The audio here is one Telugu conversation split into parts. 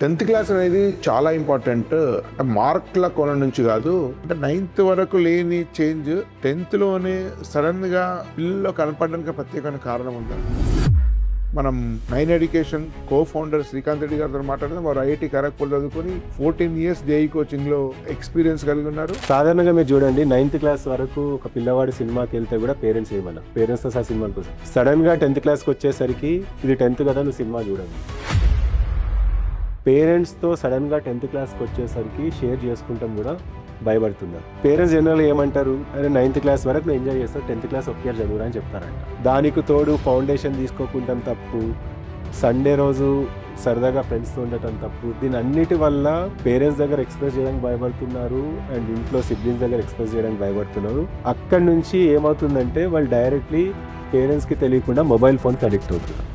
10th క్లాస్ అనేది చాలా ఇంపార్టెంట్. అంటే మార్కుల కోణం నుంచి కాదు, అంటే 9th వరకు లేని చేంజ్ 10th లోనే సడన్గా పిల్లల్లో కనపడడానికి ప్రత్యేకమైన కారణం ఉందా? మనం 9 ఎడ్యుకేషన్ కో-ఫౌండర్ శ్రీకాంత్ రెడ్డి గారితో మాట్లాడదాం. వారు ఐఐటి ఖరగ్పూర్ చదువుకొని 14 years జేఈ కోచింగ్లో ఎక్స్పీరియన్స్ కలిగి ఉన్నారు. సాధారణంగా మీరు చూడండి, 9th క్లాస్ వరకు ఒక పిల్లవాడు సినిమాకి వెళ్తే కూడా పేరెంట్స్ ఏమన్నా పేరెంట్స్తో సహా సినిమాల కోసం. సడన్గా 10th క్లాస్కి వచ్చేసరికి ఇది 10th కదా, నువ్వు సినిమా చూడండి. పేరెంట్స్తో సడన్గా 10th క్లాస్కి వచ్చేసరికి షేర్ చేసుకుంటాం కూడా భయపడుతున్నారు. పేరెంట్స్ జనరల్గా ఏమంటారు, అరే 9th క్లాస్ వరకు నేను ఎంజాయ్ చేస్తాను, 10th క్లాస్ ఒకే చదువురా అని చెప్తారంట. దానికి తోడు ఫౌండేషన్ తీసుకోకుండా తప్పు, సండే రోజు సరదాగా ఫ్రెండ్స్తో ఉండటం తప్పు. దీని అన్నిటి వల్ల పేరెంట్స్ దగ్గర ఎక్స్ప్రెస్ చేయడానికి భయపడుతున్నారు అండ్ ఇంట్లో సిబ్లింగ్స్ దగ్గర ఎక్స్ప్రెస్ చేయడానికి భయపడుతున్నారు. అక్కడి నుంచి ఏమవుతుందంటే వాళ్ళు డైరెక్ట్లీ పేరెంట్స్కి తెలియకుండా మొబైల్ ఫోన్కి అడిక్ట్ అవుతున్నారు.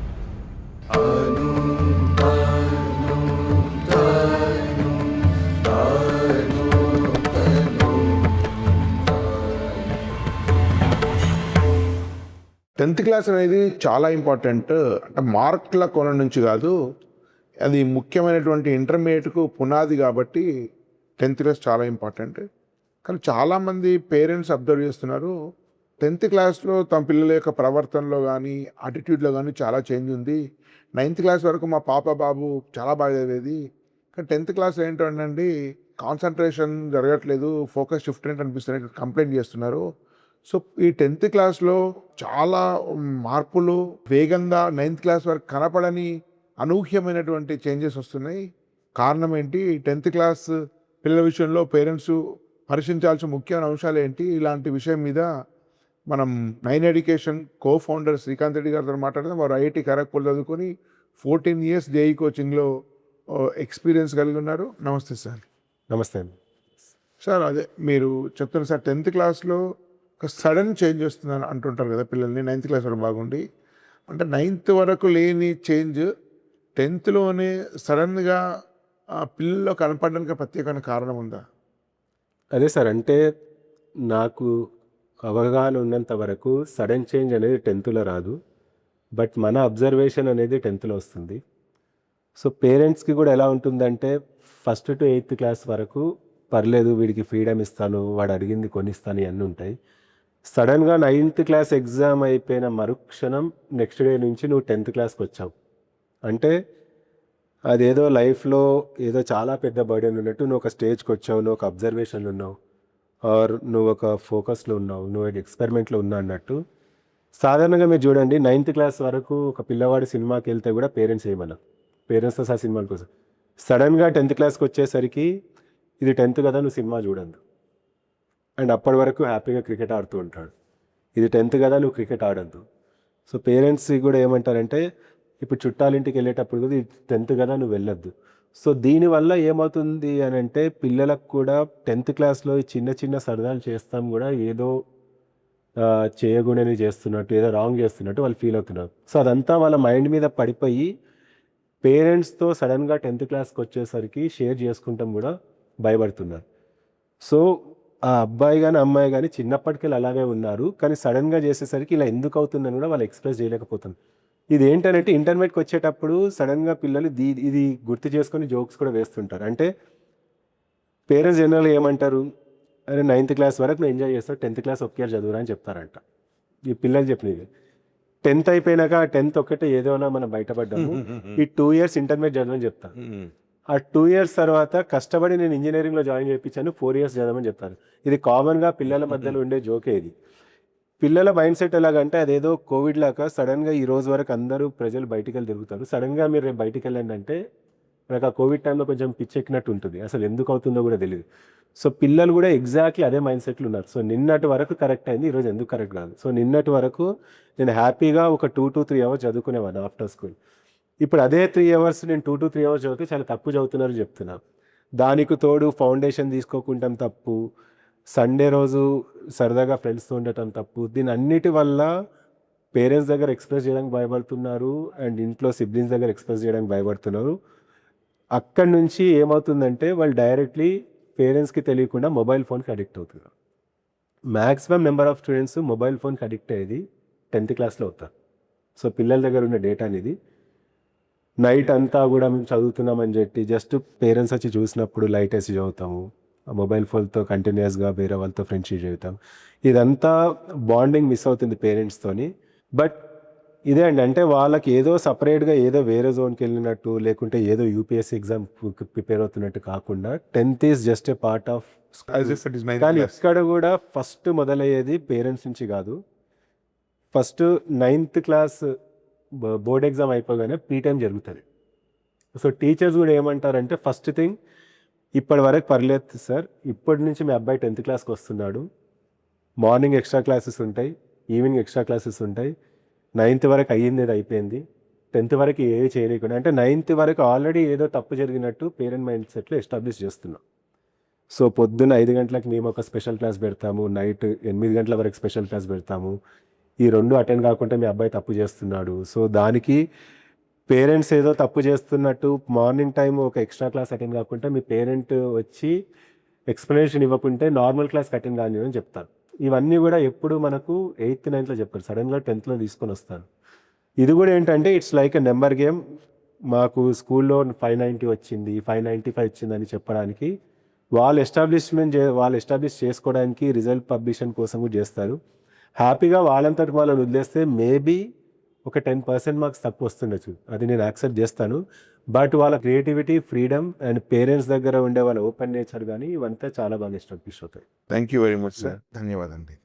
10th క్లాస్ అనేది చాలా ఇంపార్టెంట్. అంటే మార్కుల కోణం నుంచి కాదు, అది ముఖ్యమైనటువంటి ఇంటర్మీడియట్కు పునాది కాబట్టి 10th క్లాస్ చాలా ఇంపార్టెంట్. కానీ చాలామంది పేరెంట్స్ అబ్జర్వ్ చేస్తున్నారు, 10th క్లాస్లో తమ పిల్లల యొక్క ప్రవర్తనలో కానీ యాటిట్యూడ్లో కానీ చాలా చేంజ్ ఉంది. 9th క్లాస్ వరకు మా పాప బాబు చాలా బాగా చదివేది, కానీ 10th క్లాస్ ఏంటంటే కాన్సన్ట్రేషన్ జరగట్లేదు, ఫోకస్ షిఫ్ట్ ఏంటి అనిపిస్తుంది, కంప్లైంట్ చేస్తున్నారు. సో ఈ 10th క్లాస్లో చాలా మార్పులు వేగంగా 9th క్లాస్ వరకు కనపడని అనూహ్యమైనటువంటి చేంజెస్ వస్తున్నాయి. కారణం ఏంటి? 10th క్లాస్ పిల్లల విషయంలో పేరెంట్స్ పరిశీలించాల్సిన ముఖ్యమైన అంశాలు ఏంటి? ఇలాంటి విషయం మీద మనం 9 ఎడ్యుకేషన్ కో-ఫౌండర్ శ్రీకాంత్ రెడ్డి గారితో మాట్లాడదాం. వారు ఐఐటి ఖరగ్పూర్ చదువుకొని 14 years జేఈ కోచింగ్లో ఎక్స్పీరియన్స్ కలిగి ఉన్నారు. నమస్తే సార్. నమస్తే అండి సార్. అదే మీరు చెప్తున్నారు సార్, 10th క్లాస్లో ఒక సడన్ చేంజ్ వస్తుందని అంటుంటారు కదా పిల్లల్ని. 9th క్లాస్ వరకు బాగుండి, అంటే 9th వరకు లేని చేంజ్ 10th లోనే సడన్గా పిల్లల్లో కనపడడానికి ప్రత్యేకమైన కారణం ఉందా? అదే సార్, అంటే నాకు అవగాహన ఉన్నంత వరకు సడన్ చేంజ్ అనేది 10thలో రాదు, బట్ మన అబ్జర్వేషన్ అనేది 10thలో వస్తుంది. సో పేరెంట్స్కి కూడా ఎలా ఉంటుందంటే, 1st to 8th క్లాస్ వరకు పర్లేదు, వీడికి ఫ్రీడమ్ ఇస్తాను, వాడు అడిగింది కొనిస్తాను, ఇవన్నీ ఉంటాయి. సడన్గా 9th క్లాస్ ఎగ్జామ్ అయిపోయిన మరుక్షణం నెక్స్ట్ డే నుంచి నువ్వు 10th క్లాస్కి వచ్చావు అంటే అదేదో లైఫ్లో ఏదో చాలా పెద్ద బర్డెన్ ఉన్నట్టు నువ్వు ఒక స్టేజ్కి వచ్చావు, నువ్వు ఒక అబ్జర్వేషన్లో ఉన్నావు, ఆర్ నువ్వు ఒక ఫోకస్లో ఉన్నావు, నువ్వు ఎక్స్పెరిమెంట్లో ఉన్నావు అన్నట్టు. సాధారణంగా మీరు చూడండి, 9th క్లాస్ వరకు ఒక పిల్లవాడు సినిమాకి వెళ్తే కూడా పేరెంట్స్ ఏమన్నా పేరెంట్స్తో సహా సినిమాల కోసం. సడన్గా 10th క్లాస్కి వచ్చేసరికి ఇది 10th కదా, నువ్వు సినిమా చూడండి. అండ్ అప్పటి వరకు హ్యాపీగా క్రికెట్ ఆడుతూ ఉంటాడు. ఇది 10th కదా, నువ్వు క్రికెట్ ఆడద్దు. సో పేరెంట్స్ కూడా ఏమంటారంటే, ఇప్పుడు చుట్టాలింటికి వెళ్ళేటప్పుడు కూడా ఇది 10th కదా, నువ్వు వెళ్ళొద్దు. సో దీనివల్ల ఏమవుతుంది అని అంటే, పిల్లలకు కూడా 10th క్లాస్లో చిన్న చిన్న సరదాలు చేస్తాం కూడా ఏదో చేయకూడని చేస్తున్నట్టు, ఏదో రాంగ్ చేస్తున్నట్టు వాళ్ళు ఫీల్ అవుతున్నారు. సో అదంతా వాళ్ళ మైండ్ మీద పడిపోయి పేరెంట్స్తో సడన్గా 10th క్లాస్కి వచ్చేసరికి షేర్ చేసుకుంటాం కూడా భయపడుతున్నారు. సో ఆ అబ్బాయి కానీ అమ్మాయి కానీ చిన్నప్పటికెళ్ళి అలాగే ఉన్నారు, కానీ సడన్గా చేసేసరికి ఇలా ఎందుకు అవుతుందని కూడా వాళ్ళు ఎక్స్ప్రెస్ చేయలేకపోతున్నారు. ఇది ఏంటంటే, ఇంటర్మీడియట్కి వచ్చేటప్పుడు సడన్గా పిల్లలు ఇది గుర్తు చేసుకొని జోక్స్ కూడా వేస్తుంటారు. అంటే పేరెంట్స్ జనరల్గా ఏమంటారు, అరే 9th క్లాస్ వరకు నేను ఎంజాయ్ చేస్తాను, 10th క్లాస్ ఒకే చదువురా అని చెప్తారంట. ఈ పిల్లలు చెప్పినది 10th అయిపోయినాక 10th ఒక్కటే ఏదైనా మనం బయటపడ్డాము, ఈ 2 years ఇంటర్మీడియట్ చదవని చెప్తాను. ఆ 2 years తర్వాత కష్టపడి నేను ఇంజనీరింగ్లో జాయిన్ చేయించాను, 4 years చదవమని చెప్తాను. ఇది కామన్గా పిల్లల మధ్యలో ఉండే జోకే. ఇది పిల్లల మైండ్ సెట్ ఎలాగంటే, అదేదో కోవిడ్ లాగా సడన్గా ఈ రోజు వరకు అందరూ ప్రజలు బయటికి వెళ్ళి తిరుగుతారు, సడన్గా మీరు రేపు బయటికి వెళ్ళండి అంటే నాకు ఆ కోవిడ్ టైంలో కొంచెం పిచ్చెక్కినట్టు ఉంటుంది, అసలు ఎందుకు అవుతుందో కూడా తెలియదు. సో పిల్లలు కూడా ఎగ్జాక్ట్లీ అదే మైండ్ సెట్లు ఉన్నారు. సో నిన్నటి వరకు కరెక్ట్ అయింది, ఈరోజు ఎందుకు కరెక్ట్ కాదు. సో నిన్నటి వరకు నేను హ్యాపీగా ఒక 2 to 3 hours చదువుకునేవాడిని ఆఫ్టర్ స్కూల్. ఇప్పుడు అదే 3 hours నేను 2 to 3 hours చదివితే చాలా తక్కువ చదువుతున్నారని చెప్తున్నాను. దానికి తోడు ఫౌండేషన్ తీసుకోకుండా తప్పు, సండే రోజు సరదాగా ఫ్రెండ్స్తో ఉండటం తప్పు. దీని అన్నిటి వల్ల పేరెంట్స్ దగ్గర ఎక్స్ప్రెస్ చేయడానికి భయపడుతున్నారు అండ్ ఇంట్లో సిబ్లింగ్స్ దగ్గర ఎక్స్ప్రెస్ చేయడానికి భయపడుతున్నారు. అక్కడి నుంచి ఏమవుతుందంటే వాళ్ళు డైరెక్ట్లీ పేరెంట్స్కి తెలియకుండా మొబైల్ ఫోన్కి అడిక్ట్ అవుతున్నారు. Maximum number of students mobile ఫోన్కి అడిక్ట్ అయ్యేది 10th క్లాస్లో అవుతారు. సో పిల్లల దగ్గర ఉన్న డేటా అనేది నైట్ అంతా కూడా మేము చదువుతున్నామని చెప్పి జస్ట్ పేరెంట్స్ వచ్చి చూసినప్పుడు లైట్ వేసి చదువుతాము, మొబైల్ ఫోన్తో కంటిన్యూస్గా వేరే వాళ్ళతో ఫ్రెండ్షిప్ చదువుతాం. ఇదంతా బాండింగ్ మిస్ అవుతుంది పేరెంట్స్తోని. బట్ ఇదే అండి, అంటే వాళ్ళకి ఏదో సపరేట్గా ఏదో వేరే జోన్కి వెళ్ళినట్టు, లేకుంటే ఏదో యూపీఎస్సీ ఎగ్జామ్ ప్రిపేర్ అవుతున్నట్టు కాకుండా 10th is just a part of. As if it is ninth కానీ class. ఇక్కడ కూడా ఫస్ట్ మొదలయ్యేది పేరెంట్స్ నుంచి కాదు. First 9th class board exam అయిపోగానే టైం జరుగుతుంది. సో టీచర్స్ కూడా ఏమంటారంటే ఫస్ట్ థింగ్, ఇప్పటి వరకు పర్లేదు సార్, ఇప్పటి నుంచి మీ అబ్బాయి 10th క్లాస్కి వస్తున్నాడు, మార్నింగ్ ఎక్స్ట్రా క్లాసెస్ ఉంటాయి, ఈవినింగ్ ఎక్స్ట్రా క్లాసెస్ ఉంటాయి, 9th వరకు అయ్యింది ఏదో అయిపోయింది, 10th వరకు ఏది చేయలేకుండా, అంటే 9th వరకు ఆల్రెడీ ఏదో తప్పు జరిగినట్టు పేరెంట్ మైండ్ సెట్లో ఎస్టాబ్లిష్ చేస్తున్నాం. సో పొద్దున్న 5 గంటలకు మేము ఒక స్పెషల్ క్లాస్ పెడతాము, నైట్ 8 గంటల వరకు స్పెషల్ క్లాస్ పెడతాము, ఈ 2 అటెండ్ కాకుండా మీ అబ్బాయి తప్పు చేస్తున్నాడు. సో దానికి పేరెంట్స్ ఏదో తప్పు చేస్తున్నట్టు మార్నింగ్ టైం ఒక ఎక్స్ట్రా క్లాస్ అటెండ్ కాకుండా మీ పేరెంట్ వచ్చి ఎక్స్ప్లెనేషన్ ఇవ్వకుంటే నార్మల్ క్లాస్కి అటెండ్ కాని అని చెప్తారు. ఇవన్నీ కూడా ఎప్పుడు మనకు 8th 9thలో చెప్పారు, సడన్గా 10thలో తీసుకొని వస్తారు. ఇది కూడా ఏంటంటే it's like a number game. మాకు స్కూల్లో 590 వచ్చింది, 595 వచ్చిందని చెప్పడానికి వాళ్ళు ఎస్టాబ్లిష్ చేసుకోవడానికి రిజల్ట్ పబ్లిషన్ కోసం కూడా చేస్తారు. హ్యాపీగా వాళ్ళంతటి వాళ్ళని వదిలేస్తే మేబీ ఒక 10% మార్క్స్ తక్కువ వస్తుండొచ్చు, అది నేను యాక్సెప్ట్ చేస్తాను. బట్ వాళ్ళ క్రియేటివిటీ, ఫ్రీడమ్ అండ్ పేరెంట్స్ దగ్గర ఉండే వాళ్ళ ఓపెన్ నేచర్ కానీ ఇవంతా చాలా బాగా ఎస్టాబ్లిష్ అవుతాయి. Thank you very much sir. ధన్యవాదాలు.